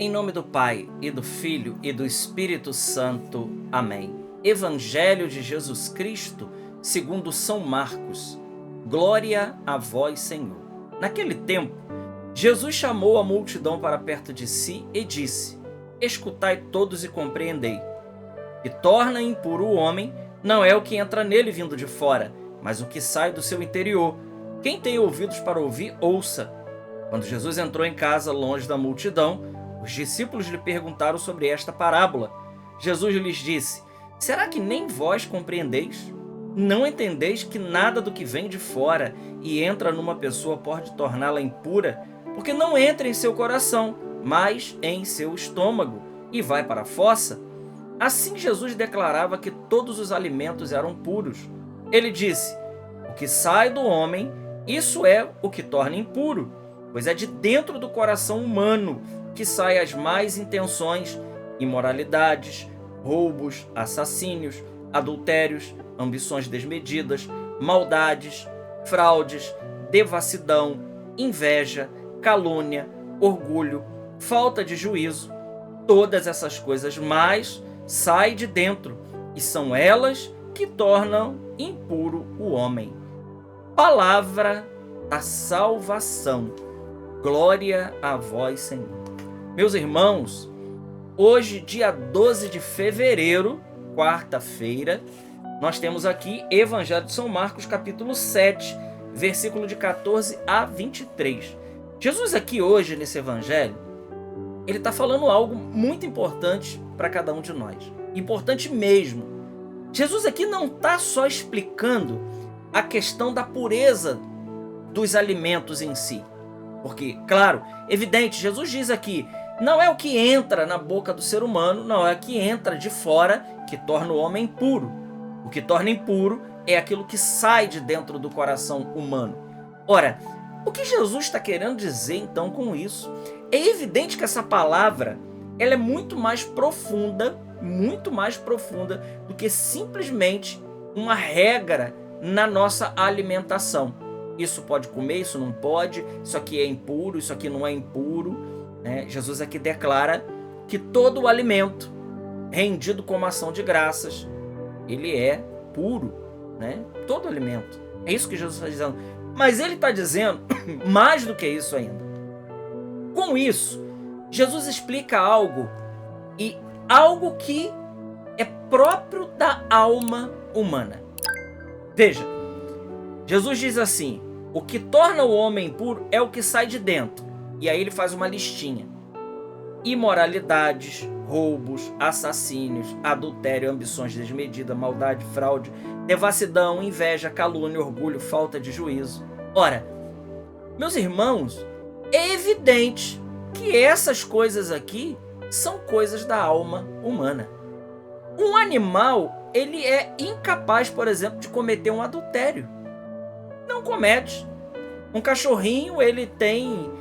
Em nome do Pai, e do Filho, e do Espírito Santo. Amém. Evangelho de Jesus Cristo, segundo São Marcos. Glória a vós, Senhor. Naquele tempo, Jesus chamou a multidão para perto de si e disse: Escutai todos e compreendei. Que torna impuro o homem não é o que entra nele vindo de fora, mas o que sai do seu interior. Quem tem ouvidos para ouvir, ouça. Quando Jesus entrou em casa, longe da multidão, os discípulos lhe perguntaram sobre esta parábola. Jesus lhes disse: Será que nem vós compreendeis? Não entendeis que nada do que vem de fora e entra numa pessoa pode torná-la impura? Porque não entra em seu coração, mas em seu estômago, e vai para a fossa? Assim Jesus declarava que todos os alimentos eram puros. Ele disse: O que sai do homem, isso é o que torna impuro, pois é de dentro do coração humano que saem as más intenções, imoralidades, roubos, assassínios, adultérios, ambições desmedidas, maldades, fraudes, devassidão, inveja, calúnia, orgulho, falta de juízo. Todas essas coisas mais saem de dentro, e são elas que tornam impuro o homem. Palavra da salvação. Glória a vós, Senhor. Meus irmãos, hoje, dia 12 de fevereiro, quarta-feira, nós temos aqui Evangelho de São Marcos, capítulo 7, versículo de 14 a 23. Jesus aqui hoje, nesse evangelho, ele está falando algo muito importante para cada um de nós. Importante mesmo. Jesus aqui não está só explicando a questão da pureza dos alimentos em si. Porque, claro, evidente, Jesus diz aqui, não é o que entra na boca do ser humano, não é o que entra de fora que torna o homem impuro. O que torna impuro é aquilo que sai de dentro do coração humano. Ora, o que Jesus está querendo dizer então com isso? É evidente que essa palavra ela é muito mais profunda do que simplesmente uma regra na nossa alimentação. Isso pode comer, isso não pode, isso aqui é impuro, isso aqui não é impuro. Jesus aqui declara que todo o alimento rendido como ação de graças, ele é puro, todo alimento. É isso que Jesus está dizendo. Mas ele está dizendo mais do que isso ainda. Com isso, Jesus explica algo que é próprio da alma humana. Veja, Jesus diz assim: o que torna o homem impuro é o que sai de dentro. E aí ele faz uma listinha: imoralidades, roubos, assassínios, adultério, ambições desmedidas, maldade, fraude, devassidão, inveja, calúnia, orgulho, falta de juízo. Ora, meus irmãos, é evidente que essas coisas aqui são coisas da alma humana. Um animal, ele é incapaz, por exemplo, de cometer um adultério. Não comete. Um cachorrinho, ele tem...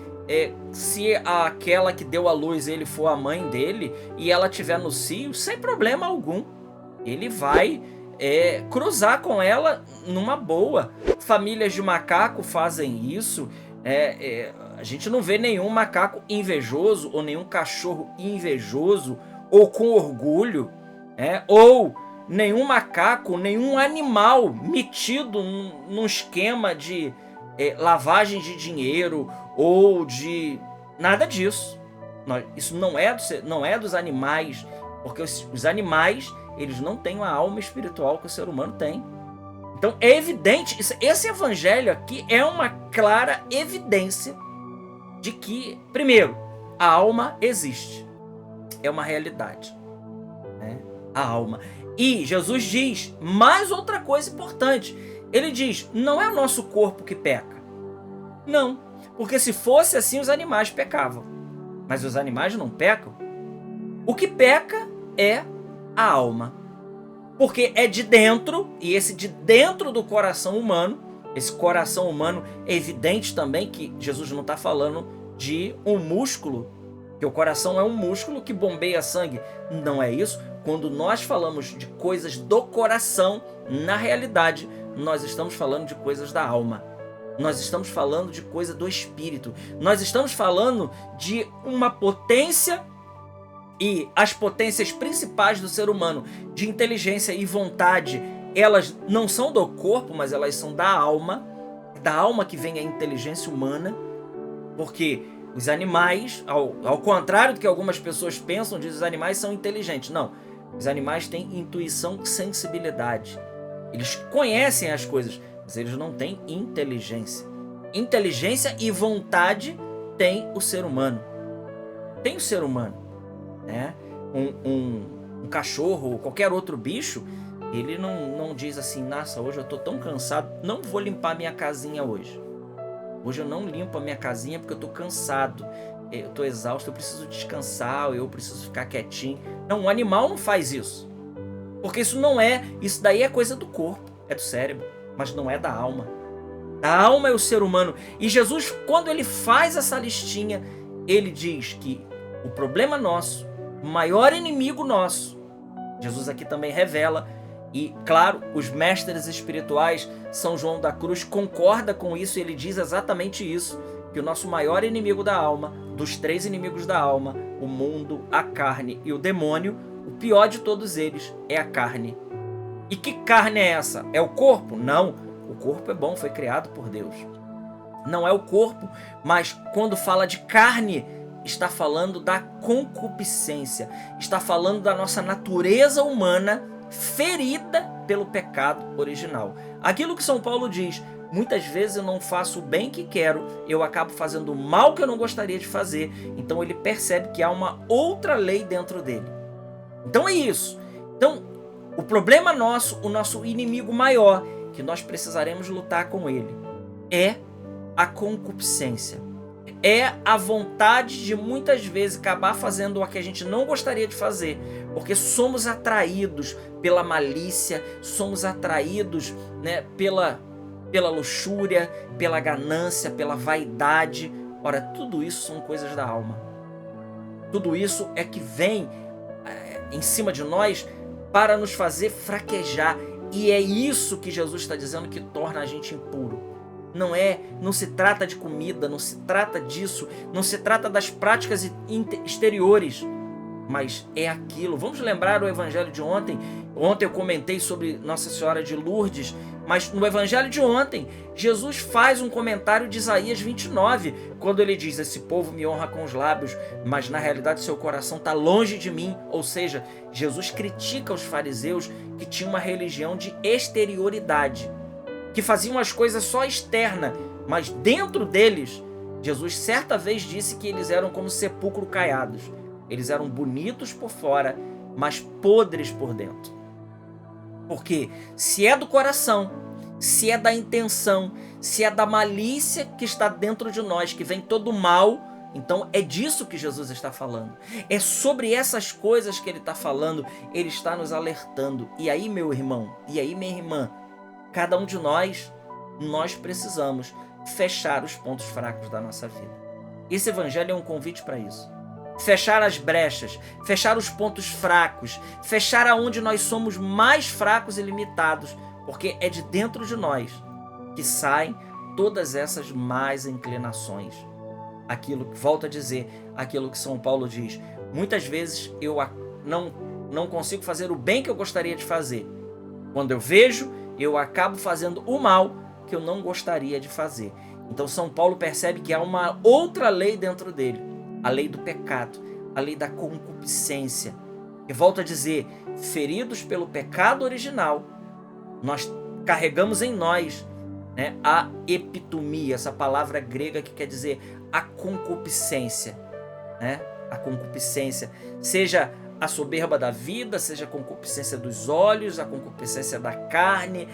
se aquela que deu à luz ele for a mãe dele e ela tiver no cio, sem problema algum, ele vai cruzar com ela numa boa. Famílias de macaco fazem isso. A gente não vê nenhum macaco invejoso ou nenhum cachorro invejoso ou com orgulho, ou nenhum macaco, nenhum animal metido num esquema de lavagem de dinheiro ou de nada disso. Isso não é dos animais, porque os animais, eles não têm a alma espiritual que o ser humano tem. Então é evidente, esse evangelho aqui é uma clara evidência de que, primeiro, a alma existe, é uma realidade, a alma. E Jesus diz mais outra coisa importante. Ele diz: não é o nosso corpo que peca. Não, porque se fosse assim os animais pecavam. Mas os animais não pecam. O que peca é a alma. Porque é de dentro, e esse de dentro do coração humano, esse coração humano é evidente também que Jesus não está falando de um músculo, que o coração é um músculo que bombeia sangue. Não é isso. Quando nós falamos de coisas do coração, na realidade, nós estamos falando de coisas da alma. Nós estamos falando de coisa do espírito. Nós estamos falando de uma potência E as potências principais do ser humano, de inteligência e vontade, elas não são do corpo, mas elas são da alma que vem a inteligência humana, porque os animais, ao contrário do que algumas pessoas pensam, diz os animais são inteligentes. Não, os animais têm intuição, sensibilidade. Eles conhecem as coisas, mas eles não têm inteligência. Inteligência e vontade tem o ser humano. Tem o ser humano, né? Um cachorro ou qualquer outro bicho, ele não diz assim, nossa, hoje eu tô tão cansado, não vou limpar minha casinha hoje. Hoje eu não limpo a minha casinha porque eu tô cansado, eu tô exausto, eu preciso descansar, eu preciso ficar quietinho. Não, um animal não faz isso. Porque isso daí é coisa do corpo, é do cérebro, mas não é da alma. A alma é o ser humano. E Jesus, quando ele faz essa listinha, ele diz que o problema nosso, o maior inimigo nosso, Jesus aqui também revela, e claro, os mestres espirituais, São João da Cruz, concorda com isso, e ele diz exatamente isso, que o nosso maior inimigo da alma, dos 3 inimigos da alma, o mundo, a carne e o demônio, o pior de todos eles é a carne. E que carne é essa? É o corpo? Não, o corpo é bom, foi criado por Deus. Não é o corpo, mas quando fala de carne, está falando da concupiscência, está falando da nossa natureza humana ferida pelo pecado original. Aquilo que São Paulo diz, muitas vezes eu não faço o bem que quero, eu acabo fazendo o mal que eu não gostaria de fazer. Então ele percebe que há uma outra lei dentro dele. Então é isso. Então o problema nosso, o nosso inimigo maior, que nós precisaremos lutar com ele, é a concupiscência. É a vontade de muitas vezes acabar fazendo o que a gente não gostaria de fazer, porque somos atraídos pela malícia, somos atraídos, né, pela luxúria, pela ganância, pela vaidade. Ora, tudo isso são coisas da alma. Tudo isso é que vem em cima de nós para nos fazer fraquejar. E é isso que Jesus está dizendo que torna a gente impuro. Não se trata de comida, não se trata disso, não se trata das práticas exteriores, mas é aquilo. Vamos lembrar o evangelho de ontem. Ontem eu comentei sobre Nossa Senhora de Lourdes, mas no evangelho de ontem, Jesus faz um comentário de Isaías 29, quando ele diz, esse povo me honra com os lábios, mas na realidade seu coração está longe de mim. Ou seja, Jesus critica os fariseus que tinham uma religião de exterioridade, que faziam as coisas só externa, mas dentro deles, Jesus certa vez disse que eles eram como sepulcro caiados. Eles eram bonitos por fora, mas podres por dentro. Porque se é do coração, se é da intenção, se é da malícia que está dentro de nós, que vem todo o mal, então é disso que Jesus está falando. É sobre essas coisas que ele está falando, ele está nos alertando. E aí, meu irmão, e aí, minha irmã, cada um de nós precisamos fechar os pontos fracos da nossa vida. Esse evangelho é um convite para isso. Fechar as brechas, fechar os pontos fracos, fechar aonde nós somos mais fracos e limitados, porque é de dentro de nós que saem todas essas más inclinações. Aquilo que, volto a dizer, aquilo que São Paulo diz, muitas vezes eu não consigo fazer o bem que eu gostaria de fazer. Quando eu vejo, eu acabo fazendo o mal que eu não gostaria de fazer. Então São Paulo percebe que há uma outra lei dentro dele, a lei do pecado, a lei da concupiscência. E volto a dizer, feridos pelo pecado original, nós carregamos em nós, né, a epitomia, essa palavra grega que quer dizer a concupiscência, né? A concupiscência, seja a soberba da vida, seja a concupiscência dos olhos, a concupiscência da carne,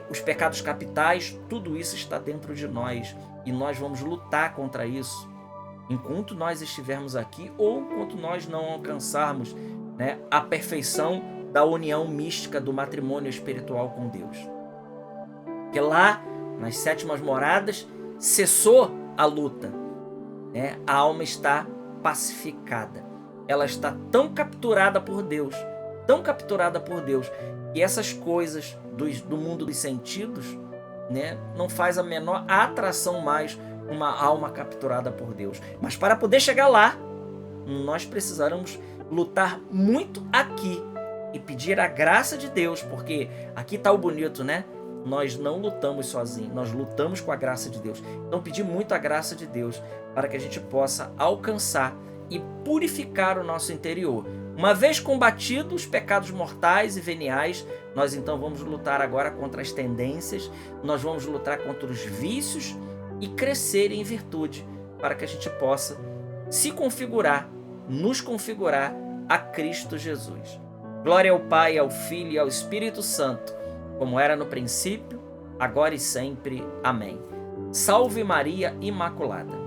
os pecados capitais, tudo isso está dentro de nós e nós vamos lutar contra isso enquanto nós estivermos aqui ou enquanto nós não alcançarmos, né, a perfeição da união mística do matrimônio espiritual com Deus. Porque lá, nas sétimas moradas, cessou a luta, né? A alma está pacificada. Ela está tão capturada por Deus, que essas coisas do mundo dos sentidos, né, não faz a menor atração mais uma alma capturada por Deus. Mas para poder chegar lá, nós precisaremos lutar muito aqui e pedir a graça de Deus, porque aqui está o bonito, né? Nós não lutamos sozinhos, nós lutamos com a graça de Deus. Então pedir muito a graça de Deus para que a gente possa alcançar e purificar o nosso interior. Uma vez combatidos os pecados mortais e veniais, nós então vamos lutar agora contra as tendências, nós vamos lutar contra os vícios e crescer em virtude, para que a gente possa se configurar, nos configurar a Cristo Jesus. Glória ao Pai, ao Filho e ao Espírito Santo, como era no princípio, agora e sempre. Amém. Salve Maria Imaculada.